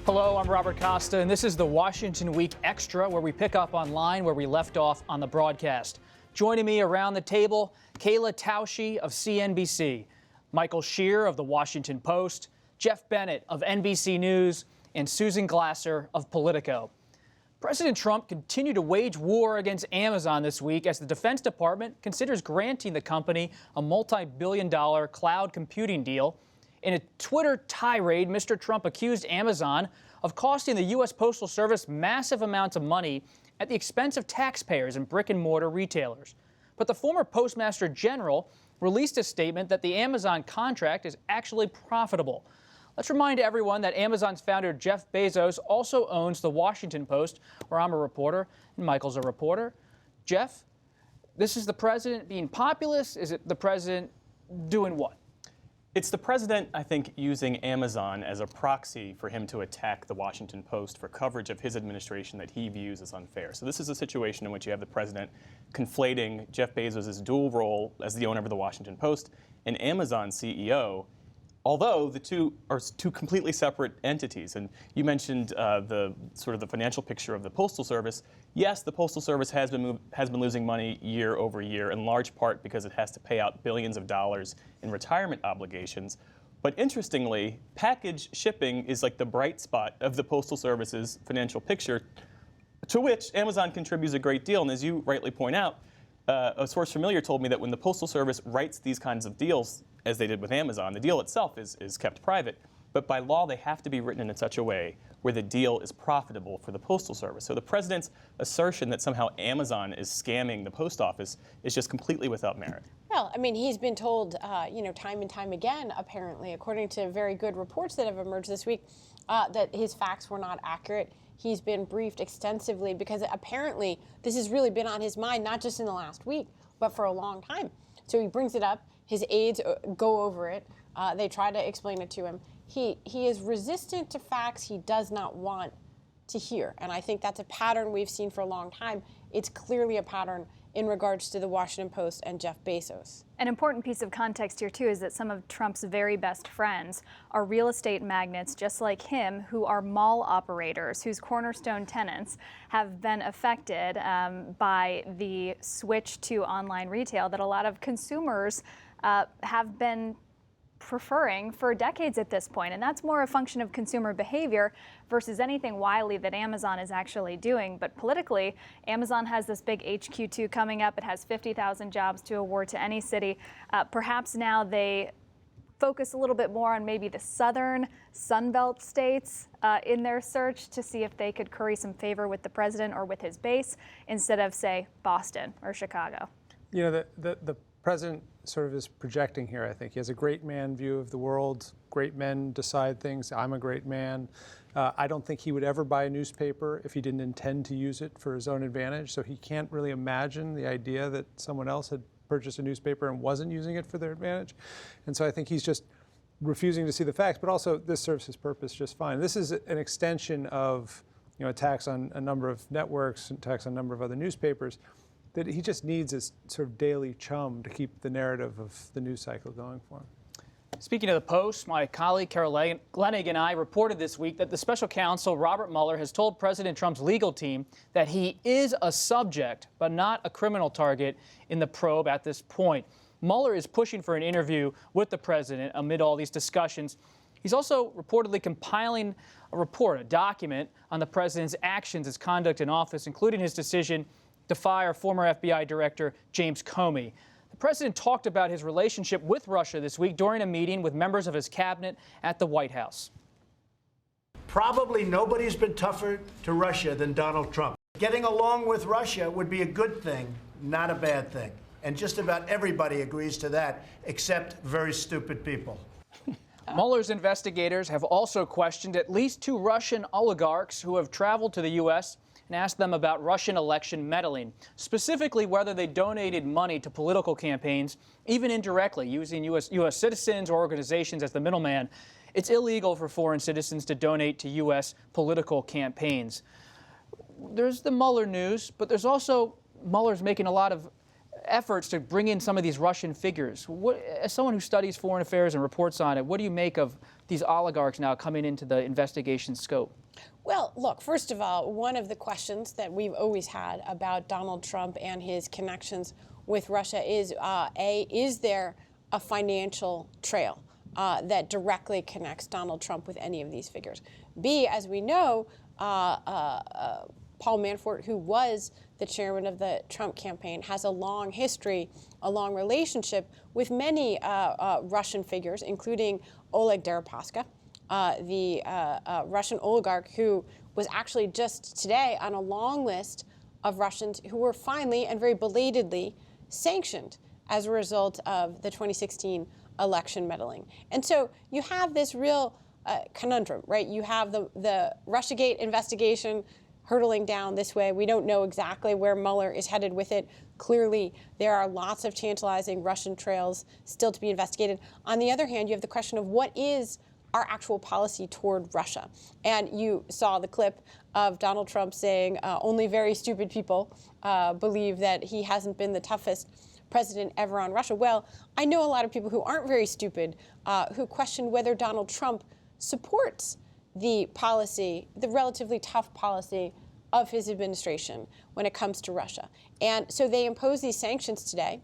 Hello, I'm Robert Costa, and this is the Washington Week Extra, where we pick up online where we left off on the broadcast. Joining me around the table, Kayla Tausche of CNBC, Michael Shear of The Washington Post, Jeff Bennett of NBC News, and Susan Glasser of Politico. President Trump continued to wage war against Amazon this week as the Defense Department considers granting the company a multi-billion-dollar cloud computing deal. In a Twitter tirade, Mr. Trump accused Amazon of costing the U.S. Postal Service massive amounts of money at the expense of taxpayers and brick-and-mortar retailers. But the former Postmaster General released a statement that the Amazon contract is actually profitable. Let's remind everyone that Amazon's founder Jeff Bezos also owns the Washington Post, where I'm a reporter and Michael's a reporter. Jeff, this is the president being populist? Is it the president doing what? It's the president, I think, using Amazon as a proxy for him to attack the Washington Post for coverage of his administration that he views as unfair. So this is a situation in which you have the president conflating Jeff Bezos' dual role as the owner of the Washington Post and Amazon CEO, although the two are two completely separate entities. And you mentioned the financial picture of the Postal Service. Yes, the Postal Service has been losing money year over year, in large part because it has to pay out billions of dollars in retirement obligations. But interestingly, package shipping is like the bright spot of the Postal Service's financial picture, to which Amazon contributes a great deal. And as you rightly point out, a source familiar told me that when the Postal Service writes these kinds of deals, as they did with Amazon, the deal itself is kept private. But by law, they have to be written in such a way where the deal is profitable for the Postal Service. So the president's assertion that somehow Amazon is scamming the post office is just completely without merit. Well, I mean, he's been told, time and time again, apparently, according to very good reports that have emerged this week, that his facts were not accurate. He's been briefed extensively because apparently this has really been on his mind, not just in the last week, but for a long time. So he brings it up. His aides go over it. They try to explain it to him. He is resistant to facts he does not want to hear. And I think that's a pattern we've seen for a long time. It's clearly a pattern in regards to the Washington Post and Jeff Bezos. An important piece of context here, too, is that some of Trump's very best friends are real estate magnates just like him, who are mall operators, whose cornerstone tenants have been affected by the switch to online retail that a lot of consumers have been preferring for decades at this point. And that's more a function of consumer behavior versus anything wily that Amazon is actually doing. But politically, Amazon has this big HQ2 coming up. It has 50,000 jobs to award to any city. Perhaps now they focus a little bit more on maybe the southern Sunbelt states in their search to see if they could curry some favor with the president or with his base instead of, say, Boston or Chicago. You know, the president sort of is projecting here, I think. He has a great man view of the world. Great men decide things. I'm a great man. I don't think he would ever buy a newspaper if he didn't intend to use it for his own advantage. So he can't really imagine the idea that someone else had purchased a newspaper and wasn't using it for their advantage. And so I think he's just refusing to see the facts, but also this serves his purpose just fine. This is an extension of, attacks on a number of networks, attacks on a number of other newspapers, that he just needs his sort of daily chum to keep the narrative of the news cycle going for him. Speaking of the Post, my colleague Carol Leonnig and I reported this week that the special counsel, Robert Mueller, has told President Trump's legal team that he is a subject, but not a criminal target in the probe at this point. Mueller is pushing for an interview with the president amid all these discussions. He's also reportedly compiling a document on the president's actions, his conduct in office, including his decision to fire former FBI Director James Comey. The president talked about his relationship with Russia this week during a meeting with members of his cabinet at the White House. Probably nobody's been tougher to Russia than Donald Trump. Getting along with Russia would be a good thing, not a bad thing. And just about everybody agrees to that, except very stupid people. Mueller's investigators have also questioned at least 2 Russian oligarchs who have traveled to the U.S. and asked them about Russian election meddling, specifically whether they donated money to political campaigns, even indirectly, using U.S. citizens or organizations as the middleman. It's illegal for foreign citizens to donate to U.S. political campaigns. There's the Mueller news, but there's also Mueller's making a lot of efforts to bring in some of these Russian figures. As someone who studies foreign affairs and reports on it, what do you make of these oligarchs now coming into the investigation scope? Well, look, first of all, one of the questions that we've always had about Donald Trump and his connections with Russia is, is there a financial trail that directly connects Donald Trump with any of these figures? B, as we know, Paul Manafort, who was the chairman of the Trump campaign, has a long history, a long relationship with many Russian figures, including Oleg Deripaska, the Russian oligarch who was actually just today on a long list of Russians who were finally and very belatedly sanctioned as a result of the 2016 election meddling. And so you have this real conundrum, right? You have the Russiagate investigation hurtling down this way. We don't know exactly where Mueller is headed with it. Clearly, there are lots of tantalizing Russian trails still to be investigated. On the other hand, you have the question of what is our actual policy toward Russia. And you saw the clip of Donald Trump saying only very stupid people believe that he hasn't been the toughest president ever on Russia. Well, I know a lot of people who aren't very stupid who question whether Donald Trump supports the policy, the relatively tough policy of his administration when it comes to Russia. And so they impose these sanctions today.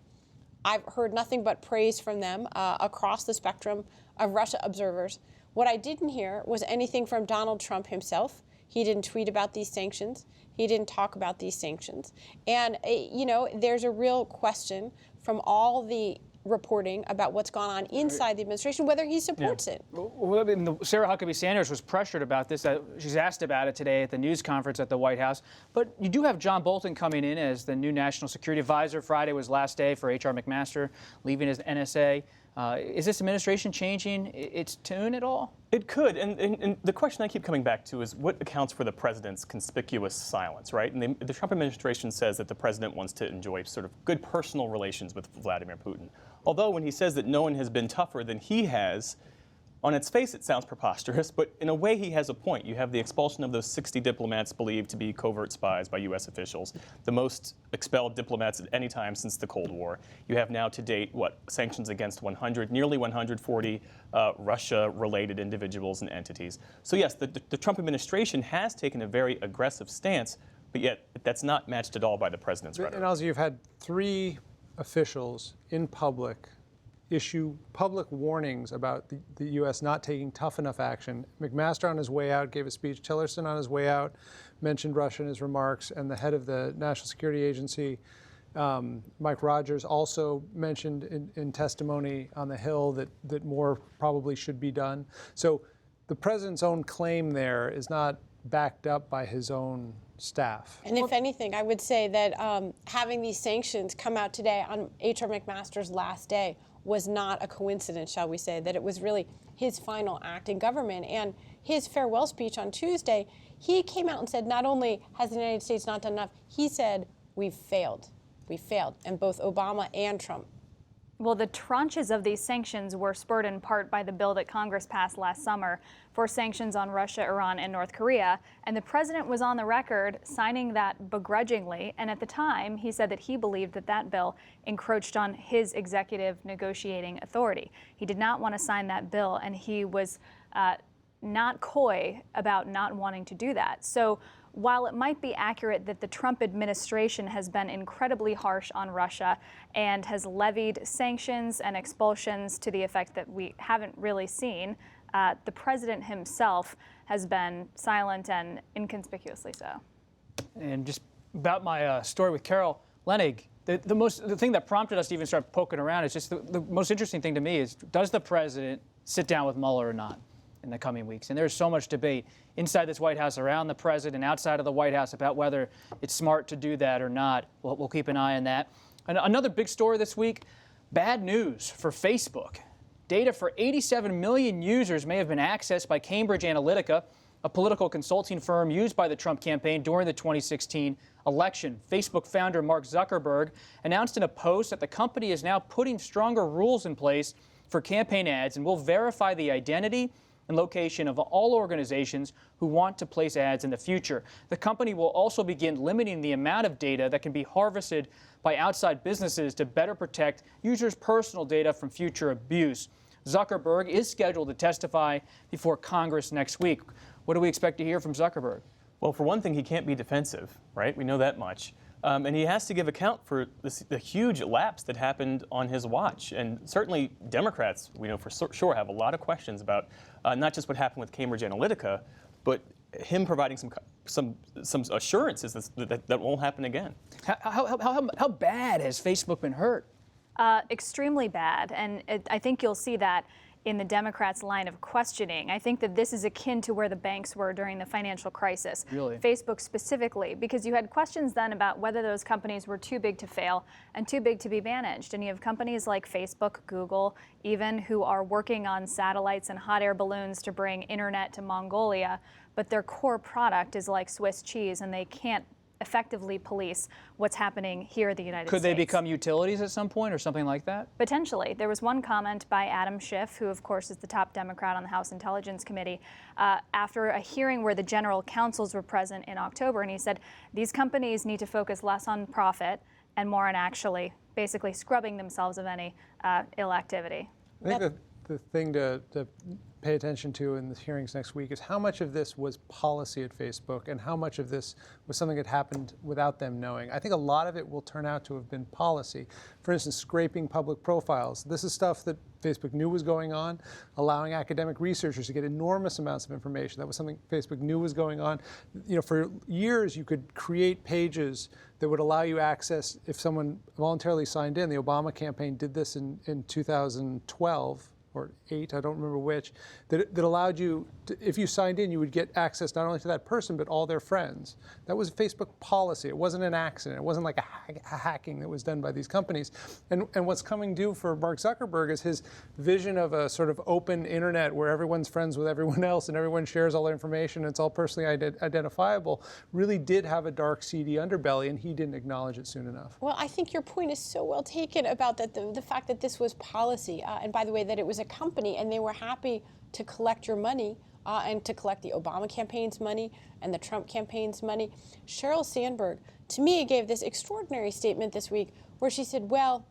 I've heard nothing but praise from them across the spectrum of Russia observers. What I didn't hear was anything from Donald Trump himself. He didn't tweet about these sanctions. He didn't talk about these sanctions. And, you know, there's a real question from all the reporting about what's gone on inside the administration, whether he supports it. Well, I mean, Sarah Huckabee Sanders was pressured about this. She's asked about it today at the news conference at the White House. But you do have John Bolton coming in as the new National Security Advisor. Friday was last day for H.R. McMaster, leaving as NSA. Is this administration changing its tune at all? It could, and the question I keep coming back to is what accounts for the president's conspicuous silence, right? And the Trump administration says that the president wants to enjoy sort of good personal relations with Vladimir Putin. Although when he says that no one has been tougher than he has, on its face it sounds preposterous, but in a way he has a point. You have the expulsion of those 60 diplomats believed to be covert spies by U.S. officials, the most expelled diplomats at any time since the Cold War. You have now to date, sanctions against nearly 140 Russia-related individuals and entities. So yes, the Trump administration has taken a very aggressive stance, but yet that's not matched at all by the president's rhetoric. And also you've had 3 officials in public issue public warnings about the U.S. not taking tough enough action. McMaster on his way out gave a speech. Tillerson on his way out mentioned Russia in his remarks. And the head of the National Security Agency, Mike Rogers, also mentioned in testimony on the Hill that more probably should be done. So the president's own claim there is not backed up by his own staff. And if anything, I would say that having these sanctions come out today on H.R. McMaster's last day was not a coincidence, shall we say, that it was really his final act in government. And his farewell speech on Tuesday, he came out and said not only has the United States not done enough, he said, we've failed. We failed. And both Obama and Trump. Well, the tranches of these sanctions were spurred in part by the bill that Congress passed last summer for sanctions on Russia, Iran, and North Korea. And the president was on the record signing that begrudgingly. And at the time, he said that he believed that that bill encroached on his executive negotiating authority. He did not want to sign that bill, and he was not coy about not wanting to do that. So while it might be accurate that the Trump administration has been incredibly harsh on Russia and has levied sanctions and expulsions to the effect that we haven't really seen, the president himself has been silent and inconspicuously so. And just about my story with Carol Leonnig, the thing that prompted us to even start poking around is just the most interesting thing to me is, does the president sit down with Mueller or not in the coming weeks? And there's so much debate inside this White House, around the president, outside of the White House, about whether it's smart to do that or not. We'll keep an eye on that. And another big story this week, bad news for Facebook. Data for 87 million users may have been accessed by Cambridge Analytica, a political consulting firm used by the Trump campaign during the 2016 election. Facebook founder Mark Zuckerberg announced in a post that the company is now putting stronger rules in place for campaign ads and will verify the identity and location of all organizations who want to place ads in the future. The company will also begin limiting the amount of data that can be harvested by outside businesses to better protect users' personal data from future abuse. Zuckerberg is scheduled to testify before Congress next week. What do we expect to hear from Zuckerberg? Well, for one thing, he can't be defensive, right? We know that much. And he has to give account for the huge lapse that happened on his watch. And certainly Democrats, we know for sure, have a lot of questions about not just what happened with Cambridge Analytica, but him providing some assurances that won't happen again. How bad has Facebook been hurt? Extremely bad, and I think you'll see that in the Democrats' line of questioning. I think that this is akin to where the banks were during the financial crisis. Really? Facebook specifically, because you had questions then about whether those companies were too big to fail and too big to be managed. And you have companies like Facebook, Google, even who are working on satellites and hot air balloons to bring internet to Mongolia, but their core product is like Swiss cheese, and they can't effectively police what's happening here in the United States. Could they become utilities at some point or something like that? Potentially. There was one comment by Adam Schiff, who of course is the top Democrat on the House Intelligence Committee, after a hearing where the general counsels were present in October, and he said these companies need to focus less on profit and more on actually basically scrubbing themselves of any ill activity. I think the thing to pay attention to in the hearings next week is how much of this was policy at Facebook and how much of this was something that happened without them knowing. I think a lot of it will turn out to have been policy. For instance, scraping public profiles. This is stuff that Facebook knew was going on, allowing academic researchers to get enormous amounts of information. That was something Facebook knew was going on. You know, for years you could create pages that would allow you access if someone voluntarily signed in. The Obama campaign did this in 2012. Or 8, I don't remember which, that allowed you, if you signed in, you would get access not only to that person, but all their friends. That was Facebook policy. It wasn't an accident. It wasn't like a hacking that was done by these companies. And what's coming due for Mark Zuckerberg is his vision of a sort of open internet where everyone's friends with everyone else and everyone shares all their information and it's all personally identifiable, really did have a dark, seedy underbelly, and he didn't acknowledge it soon enough. Well, I think your point is so well taken about that the fact that this was policy, and by the way, that it was a company and they were happy to collect your money and to collect the Obama campaign's money and the Trump campaign's money. Sheryl Sandberg, to me, gave this extraordinary statement this week where she said, well,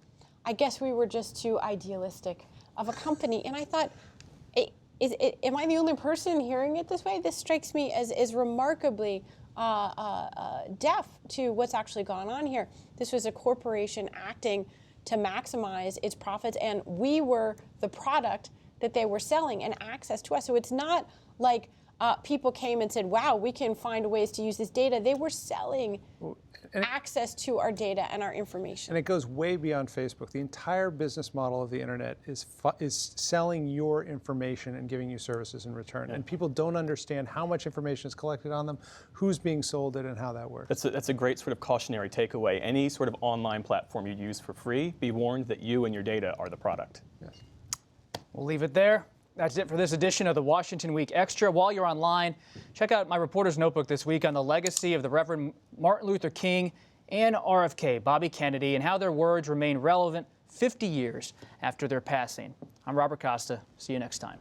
I guess we were just too idealistic of a company. And I thought, am I the only person hearing it this way? This strikes me as remarkably deaf to what's actually gone on here. This was a corporation acting to maximize its profits, and we were the product that they were selling and access to us. So it's not like people came and said, wow, we can find ways to use this data. They were selling access to our data and our information. And it goes way beyond Facebook. The entire business model of the internet is selling your information and giving you services in return. And people don't understand how much information is collected on them, who's being sold it, and how that works. That's a great sort of cautionary takeaway. Any sort of online platform you use for free, be warned that you and your data are the product. Yes. We'll leave it there. That's it for this edition of the Washington Week Extra. While you're online, check out my reporter's notebook this week on the legacy of the Reverend Martin Luther King and RFK, Bobby Kennedy, and how their words remain relevant 50 years after their passing. I'm Robert Costa. See you next time.